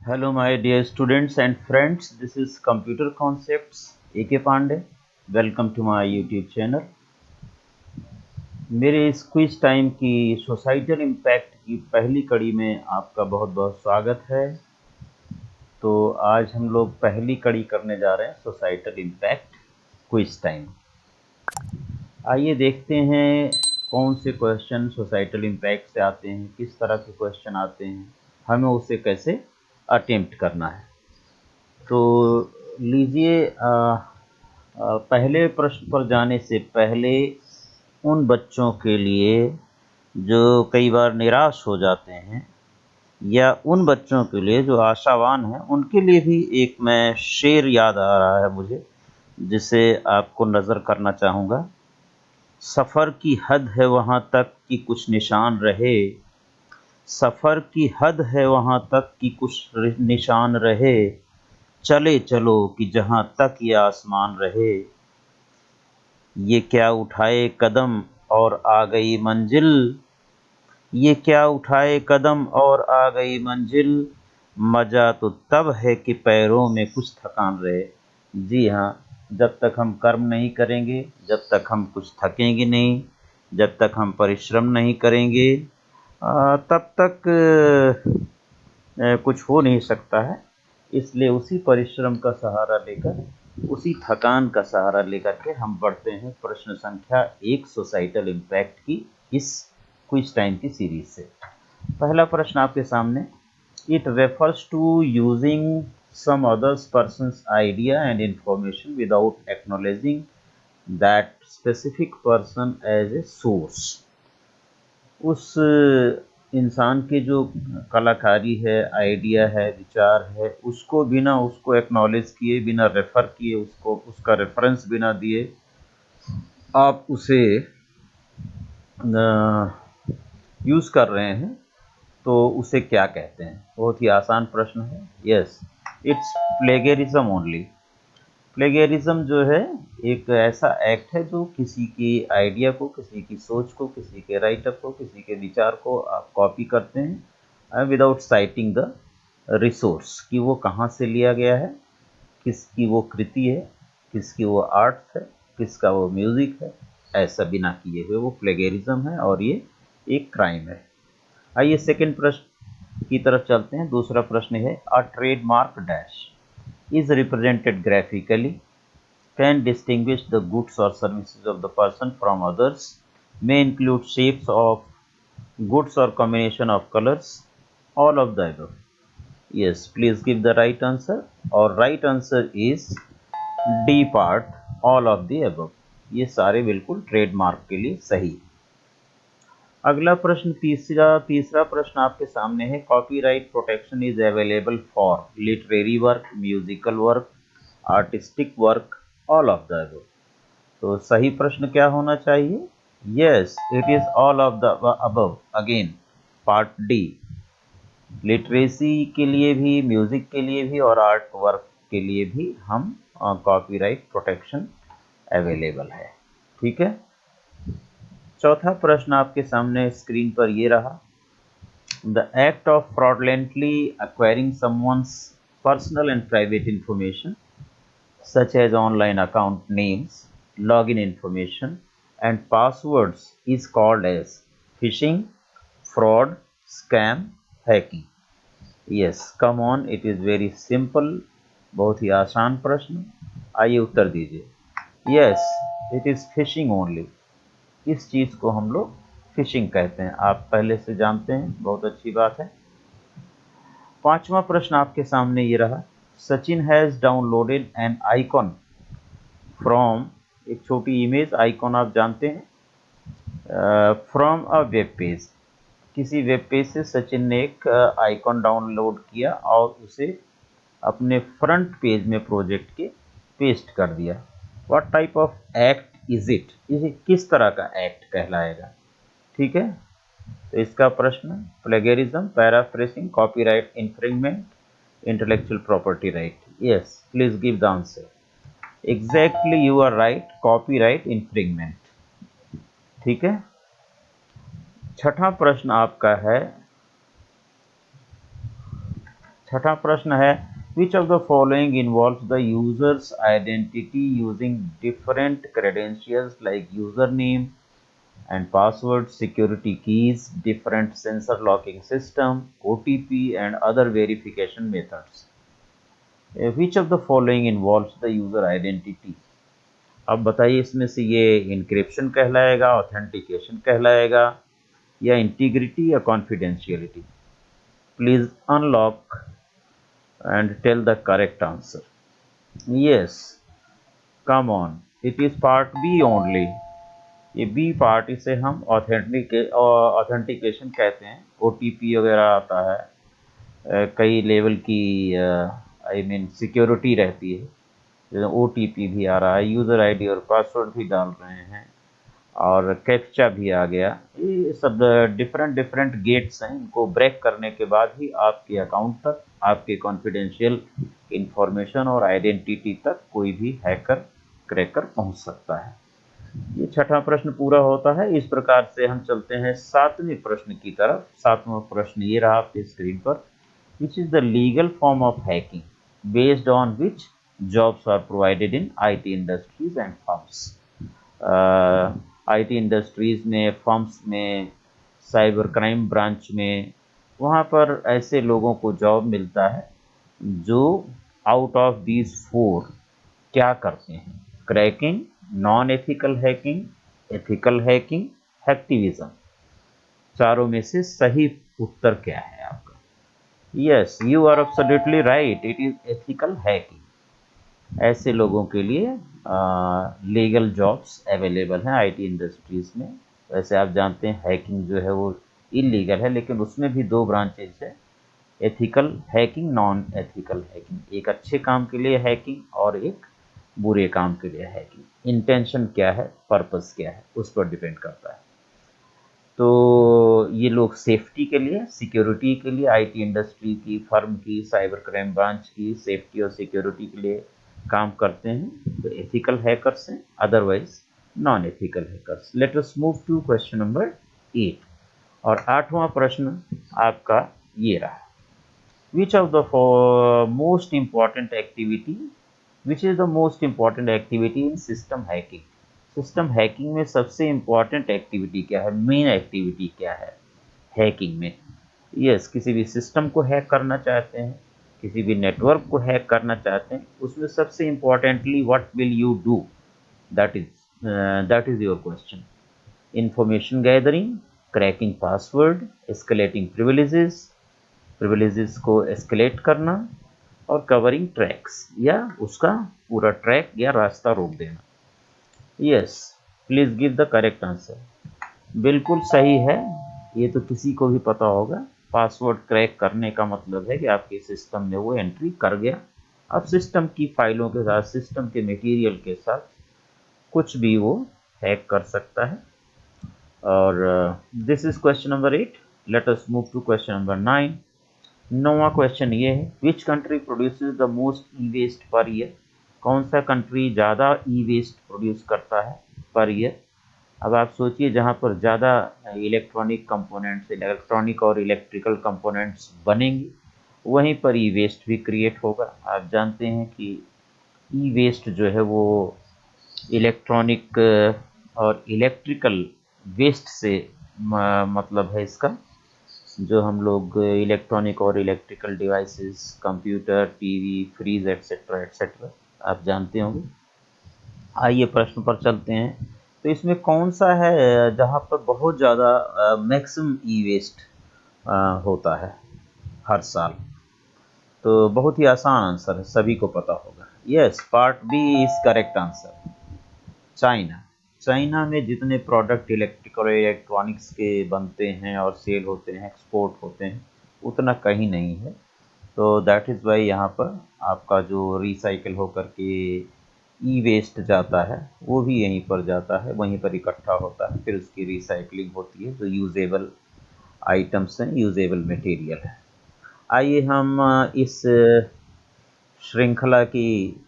Hello, my dear students and friends. This is Computer Concepts A.K. Pandey. Welcome to my YouTube channel. मेरे इस quiz time की societal impact की पहली कड़ी में आपका बहुत बहुत स्वागत है। तो आज हम लोग पहली कड़ी करने जा रहे हैं सोसाइटल इम्पैक्ट क्विज टाइम। आइए देखते हैं कौन से क्वेश्चन सोसाइटल इम्पैक्ट से आते हैं, किस तरह के क्वेश्चन आते हैं, हमें उसे कैसे अटेम्प्ट करना है। तो लीजिए पहले प्रश्न पर जाने से पहले उन बच्चों के लिए जो कई बार निराश हो जाते हैं या उन बच्चों के लिए जो आशावान हैं, उनके लिए भी एक मैं शेर याद आ रहा है मुझे, जिसे आपको नज़र करना चाहूँगा। सफ़र की हद है वहाँ तक कि कुछ निशान रहे, सफ़र की हद है वहाँ तक कि कुछ निशान रहे, चले चलो कि जहाँ तक ये आसमान रहे। ये क्या उठाए कदम और आ गई मंजिल, ये क्या उठाए कदम और आ गई मंजिल, मज़ा तो तब है कि पैरों में कुछ थकान रहे। जी हाँ, जब तक हम कर्म नहीं करेंगे, जब तक हम कुछ थकेंगे नहीं, जब तक हम परिश्रम नहीं करेंगे, तब तक कुछ हो नहीं सकता है। इसलिए उसी परिश्रम का सहारा लेकर, उसी थकान का सहारा लेकर के हम बढ़ते हैं प्रश्न संख्या 1 सोसाइटल इम्पैक्ट की इस क्विज टाइम की सीरीज से। पहला प्रश्न आपके सामने, it refers to using some other's person's idea and information without acknowledging that specific person as a source. उस इंसान के जो कलाकारी है, आइडिया है, विचार है, उसको बिना उसको एक्नॉलेज किए, बिना रेफ़र किए, उसको उसका रेफरेंस बिना दिए आप उसे यूज़ कर रहे हैं, तो उसे क्या कहते हैं? बहुत ही आसान प्रश्न है। Yes, it's plagiarism only. Plagiarism जो है एक ऐसा एक्ट है जो किसी की आइडिया को, किसी की सोच को, किसी के राइटअप को, किसी के विचार को आप कॉपी करते हैं विदाउट साइटिंग द रिसोर्स, कि वो कहाँ से लिया गया है, किसकी वो कृति है, किसकी वो आर्ट है, किसका वो म्यूज़िक है, ऐसा बिना किए हुए वो प्लेगेरिज्म है और ये एक क्राइम है। आइए सेकंड प्रश्न की तरफ चलते हैं। दूसरा प्रश्न है, अ trademark dash is represented graphically, can distinguish the goods or services of the person from others, may include shapes of goods or combination of colors, all of the above. Yes, please give the right answer. और right answer is D part, all of the above. ये सारे बिल्कुल trademark के लिए सही। अगला प्रश्न तीसरा प्रश्न आपके सामने है, copyright protection is available for literary work, musical work, artistic work, all of the above. तो सही प्रश्न क्या होना चाहिए? Yes, it is all of the above. Again part D, literacy के लिए भी, म्यूजिक के लिए भी और आर्ट वर्क के लिए भी हम कॉपीराइट प्रोटेक्शन अवेलेबल है। ठीक है। चौथा प्रश्न आपके सामने स्क्रीन पर ये रहा, the act of fraudulently acquiring someone's personal and private information such as online account names, login information and passwords is called as phishing, fraud, scam, hacking. Yes, come on, it is very simple. बहुत ही आसान प्रश्न। आइए उत्तर दीजिए। Yes, it is fishing only. इस चीज़ को हम लोग fishing कहते हैं, आप पहले से जानते हैं, बहुत अच्छी बात है। पांचवा प्रश्न आपके सामने ये रहा, Sachin has downloaded an icon from, एक छोटी इमेज, आइकॉन आप जानते हैं, फ्रॉम अ वेब पेज। किसी वेब पेज से सचिन ने एक आइकॉन डाउनलोड किया और उसे अपने फ्रंट पेज में प्रोजेक्ट के पेस्ट कर दिया। What type of act is it? इसे किस तरह का एक्ट कहलाएगा? ठीक है, तो इसका प्रश्न, plagiarism, paraphrasing, copyright infringement, intellectual property right. Yes, please give the answer. Exactly, you are right, copyright infringement. ठीक है। छठा प्रश्न आपका है, छठा प्रश्न है which of the following involves the user's identity using different credentials like user name and password, security keys, different sensor locking system, OTP and other verification methods. Which of the following involves the user identity? अब बताइए इसमें से ये encryption कहलाएगा, authentication कहलाएगा या integrity या confidentiality? Please unlock and tell the correct answer. Yes, come on, it is part B only. ये बी पार्ट, इसे हम ऑथेंटिकेशन कहते हैं। OTP वगैरह आता है, कई लेवल की आई मीन सिक्योरिटी रहती है, जैसे OTP भी आ रहा है, यूज़र आईडी और पासवर्ड भी डाल रहे हैं और कैप्चा भी आ गया। ये सब डिफरेंट डिफरेंट गेट्स हैं, इनको ब्रेक करने के बाद ही आपके अकाउंट तक, आपके कॉन्फिडेंशियल इंफॉर्मेशन और आइडेंटिटी तक कोई भी हैकर क्रैकर पहुंच सकता है। ये छठा प्रश्न पूरा होता है। इस प्रकार से हम चलते हैं सातवें प्रश्न की तरफ। सातवां प्रश्न ये रहा आपके स्क्रीन पर, which is the legal form of hacking based on which jobs are provided in IT industries and firms. IT industries में, फर्म्स में, साइबर क्राइम ब्रांच में, वहाँ पर ऐसे लोगों को जॉब मिलता है जो आउट ऑफ दीज 4 क्या करते हैं? Cracking, non ethical hacking, ethical hacking, hacktivism. चारों में से सही उत्तर क्या है आपका? Yes, you are absolutely right, it is ethical hacking. ऐसे लोगों के लिए लीगल जॉब्स अवेलेबल हैं IT इंडस्ट्रीज में। वैसे आप जानते हैं हैकिंग जो है वो इलीगल है, लेकिन उसमें भी 2 ब्रांचेज है, ethical hacking, non ethical hacking. एक अच्छे काम के लिए हैकिंग और एक बुरे काम के लिए हैकिंग। इंटेंशन क्या है, पर्पस क्या है, उस पर डिपेंड करता है। तो ये लोग सेफ्टी के लिए, सिक्योरिटी के लिए, IT इंडस्ट्री की, फर्म की, साइबर क्राइम ब्रांच की सेफ्टी और सिक्योरिटी के लिए काम करते हैं। तो एथिकल हैकर्स हैं, otherwise non ethical hackers. Let us move to question number 8। और 8वां प्रश्न आपका ये रहा, which of the most important activity which is the most important activity in system hacking? System hacking में सबसे इम्पॉर्टेंट एक्टिविटी क्या है, मेन एक्टिविटी क्या है हैकिंग में? यस, किसी भी सिस्टम को हैक करना चाहते हैं, किसी भी नेटवर्क को हैक करना चाहते हैं, उसमें सबसे importantly what will you do? That is your question. Information gathering, cracking password, escalating privileges को एस्केलेट करना और कवरिंग ट्रैक्स, या उसका पूरा ट्रैक या रास्ता रोक देना। Yes, please give the correct answer. बिल्कुल सही है, ये तो किसी को भी पता होगा। पासवर्ड क्रैक करने का मतलब है कि आपके सिस्टम में वो एंट्री कर गया। अब सिस्टम की फाइलों के साथ, सिस्टम के मटेरियल के साथ कुछ भी वो हैक कर सकता है। और this is question number 8। Let us move to question number 9। 9वां क्वेश्चन ये है, which country produces the most e waste per year? कौन सा कंट्री ज़्यादा ई वेस्ट प्रोड्यूस करता है पर ईयर? अब आप सोचिए, जहाँ पर ज़्यादा इलेक्ट्रॉनिक कंपोनेंट्स, इलेक्ट्रॉनिक और इलेक्ट्रिकल कंपोनेंट्स बनेंगे, वहीं पर ई वेस्ट भी क्रिएट होगा। आप जानते हैं कि ई वेस्ट जो है वो इलेक्ट्रॉनिक और इलेक्ट्रिकल वेस्ट से मतलब है इसका, जो हम लोग इलेक्ट्रॉनिक और electrical devices, computer, TV, fridge etcetera etcetera, आप जानते होंगे। आइए प्रश्न पर चलते हैं। तो इसमें कौन सा है जहाँ पर बहुत ज़्यादा मैक्सिमम ई वेस्ट होता है हर साल? तो बहुत ही आसान आंसर है, सभी को पता होगा। Yes, part B is correct answer. China. China में जितने प्रोडक्ट इलेक्ट्रिक और इलेक्ट्रॉनिक्स के बनते हैं और सेल होते हैं, एक्सपोर्ट होते हैं, उतना कहीं नहीं है। तो दैट इज़ वाई यहाँ पर आपका जो रिसाइकिल होकर के ई वेस्ट जाता है, वो भी यहीं पर जाता है, वहीं पर इकट्ठा होता है, फिर उसकी रिसाइकलिंग होती है, जो यूजेबल आइटम्स हैं, यूजेबल मटेरियल है। आइए हम इस श्रृंखला की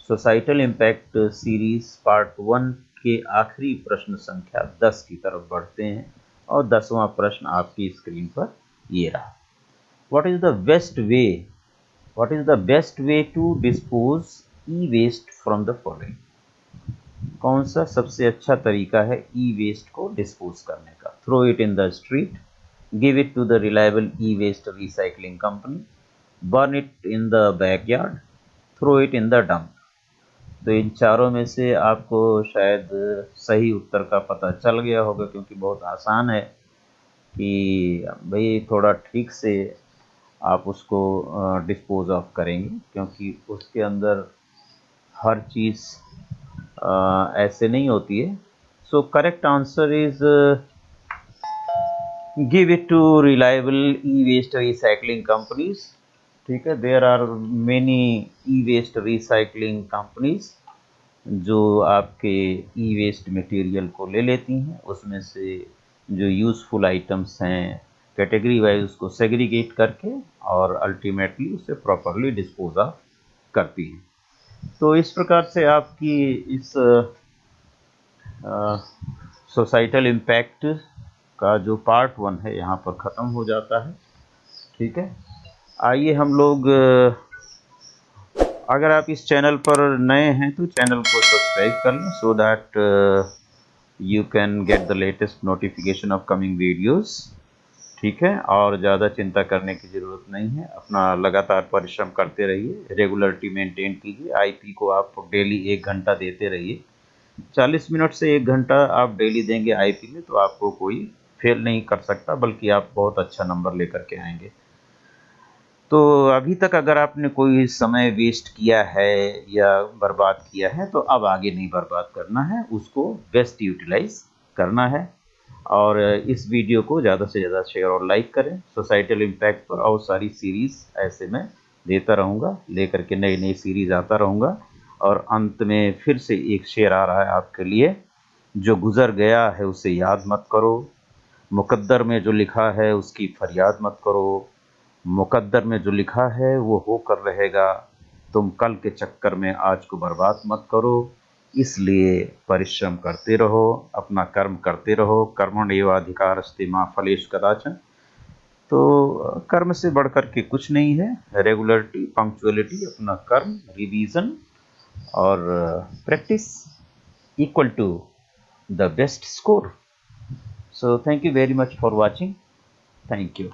सोसाइटल इम्पैक्ट सीरीज पार्ट 1 के आखिरी प्रश्न संख्या 10 की तरफ बढ़ते हैं। और 10वां प्रश्न आपकी स्क्रीन पर ये रहा, what is the best way What is the best way to dispose e-waste from the following? कौन सा सबसे अच्छा तरीका है ई-वेस्ट को डिस्पोज करने का? Throw it in the street, give it to the reliable e-waste recycling company, burn it in the backyard, throw it in the dump. तो इन चारों में से आपको शायद सही उत्तर का पता चल गया होगा, क्योंकि बहुत आसान है कि भाई थोड़ा ठीक से आप उसको डिस्पोज ऑफ करेंगे, क्योंकि उसके अंदर हर चीज़ ऐसे नहीं होती है। So correct answer is give it to reliable e waste recycling companies. ठीक है, there are many e waste recycling companies जो आपके ई वेस्ट मटेरियल को ले लेती हैं, उसमें से जो यूज़फुल आइटम्स हैं कैटेगरी वाइज उसको सेग्रीगेट करके और अल्टीमेटली उसे प्रॉपरली डिस्पोज ऑफ करती हैं। तो इस प्रकार से आपकी इस सोसाइटल इम्पैक्ट का जो पार्ट 1 है यहाँ पर ख़त्म हो जाता है। ठीक है, आइए हम लोग, अगर आप इस चैनल पर नए हैं तो चैनल को सब्सक्राइब कर लें, so that you can get the latest notification of coming videos. ठीक है, और ज़्यादा चिंता करने की ज़रूरत नहीं है, अपना लगातार परिश्रम करते रहिए, रेगुलरिटी मेंटेन कीजिए। आईपी को आप डेली 1 घंटा देते रहिए, 40 मिनट से 1 घंटा आप डेली देंगे आईपी में, तो आपको कोई फेल नहीं कर सकता, बल्कि आप बहुत अच्छा नंबर लेकर के आएंगे। तो अभी तक अगर आपने कोई समय वेस्ट किया है या बर्बाद किया है, तो अब आगे नहीं बर्बाद करना है, उसको बेस्ट यूटिलाइज करना है। और इस वीडियो को ज़्यादा से ज़्यादा शेयर और लाइक करें। सोसाइटल इम्पैक्ट पर और सारी सीरीज़ ऐसे मैं देता रहूँगा, लेकर के नई नई सीरीज़ आता रहूँगा। और अंत में फिर से एक शेर आ रहा है आपके लिए, जो गुज़र गया है उसे याद मत करो, मुकद्दर में जो लिखा है उसकी फरियाद मत करो, मुकद्दर में जो लिखा है वो होकर रहेगा, तुम कल के चक्कर में आज को बर्बाद मत करो। इसलिए परिश्रम करते रहो, अपना कर्म करते रहो, कर्मण्येवाधिकारस्ते मा फलेषु कदाचन। तो कर्म से बढ़कर के कुछ नहीं है, रेगुलरिटी, पंक्चुअलिटी, अपना कर्म, रिवीजन और practice equal to the best score. So thank you very much for watching. Thank you.